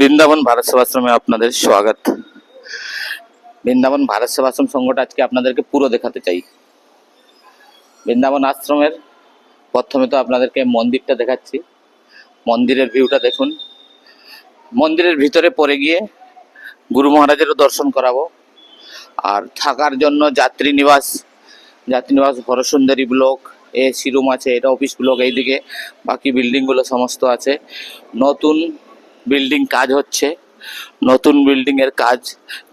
বৃন্দাবন ভারত সেবাশ্রমে আপনাদের স্বাগত। বৃন্দাবন ভারত সেবাশ্রম সংঘটা আজকে আপনাদেরকে পুরো দেখাতে চাই। বৃন্দাবন আশ্রমের প্রথমে তো আপনাদেরকে মন্দিরটা দেখাচ্ছি। মন্দিরের ভিউটা দেখুন। মন্দিরের ভিতরে পরে গিয়ে গুরু মহারাজেরও দর্শন করাবো। আর থাকার জন্য যাত্রী নিবাস হরসুন্দরী ব্লক, এসি রুম আছে, এটা অফিস ব্লক। এইদিকে বাকি বিল্ডিংগুলো সমস্ত আছে। নতুন বিল্ডিং কাজ হচ্ছে, নতুন বিল্ডিং এর কাজ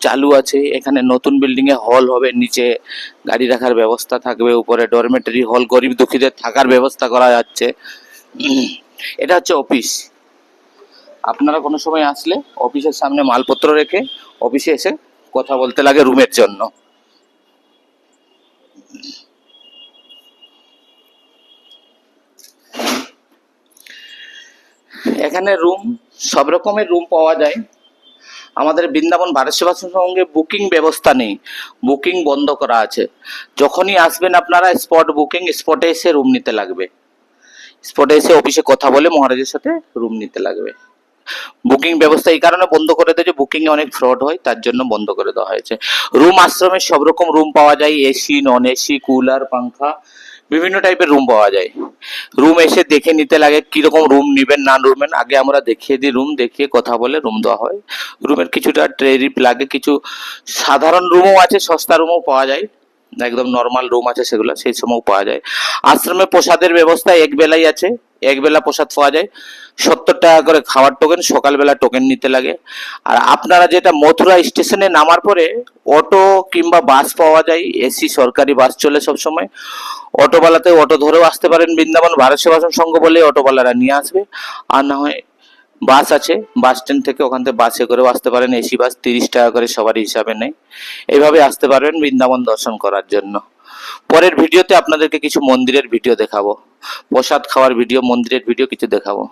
চালু আছে। এখানে নতুন বিল্ডিং এ হল হবে, নিচে গাড়ি রাখার ব্যবস্থা থাকবে, উপরে ডরমেটরি হল, গরিব দুঃখীদের থাকার ব্যবস্থা করা যাচ্ছে। এটা হচ্ছে অফিস। আপনারা কোনো সময় আসলে অফিসের সামনে মালপত্র রেখে অফিসে এসে কথা বলতে লাগে রুমের জন্য। এখানে রুম, সব রকমের রুম পাওয়া যায়। আমাদের বৃন্দাবন ভারত সেবাশ্রমের সঙ্গে বুকিং ব্যবস্থা নেই, বুকিং বন্ধ করা আছে। যখনই আসবেন আপনারা স্পট বুকিং, স্পটে এসে রুম নিতে লাগবে। স্পটে এসে অফিসে কথা বলে মহারাজের সাথে রুম নিতে লাগবে। বুকিং ব্যবস্থা এই কারণে বন্ধ করে দিয়েছে, বুকিং এ অনেক ফ্রড হয়, তার জন্য বন্ধ করে দেওয়া হয়েছে। রুম আশ্রমে সব রকম রুম পাওয়া যায়, এসি, নন এসি, কুলার, পাংখা, বিভিন্ন টাইপের রুম পাওয়া যায়। রুম এসে দেখে নিতে লাগে কিরকম রুম নিবেন না নেবেন। আগে আমরা দেখিয়ে দিই, রুম দেখিয়ে কথা বলে রুম দেওয়া হয়। রুমের কিছুটা ট্রেরিপ লাগে, কিছু সাধারণ রুমও আছে, সস্তা রুমও পাওয়া যায়, একদম নর্মাল রুম আছে, সেগুলো সেই সময় পাওয়া যায়। আশ্রমে প্রসাদের ব্যবস্থা এক বেলাই আছে, এক বেলা প্রসাদ পাওয়া যায়। 70 টাকা করে খাওয়ার টোকেন, সকালবেলা টোকেন নিতে লাগে। আর আপনারা যেটা মথুরা স্টেশনে নামার পরে অটো কিংবা বাস পাওয়া যায়, এসি সরকারি বাস চলে সব সময়। অটোওয়ালাতে অটো ধরেও আসতে পারেন, বৃন্দাবন ভারত সেবাশ্রম সংঘ বলে অটোওয়ালারা নিয়ে আসবে। আর না হয় বাস আছে, বাস স্ট্যান্ড থেকে ওখান থেকে বাসে করেও আসতে পারেন। এসি বাস 30 টাকা করে সবারই হিসাবে নেই। এইভাবে আসতে পারবেন বৃন্দাবন দর্শন করার জন্য। পরের ভিডিওতে আপনাদেরকে কিছু মন্দিরের ভিডিও দেখাবো, প্রসাদ খাওয়ার ভিডিও, মন্দিরের ভিডিও কিছু দেখাবো।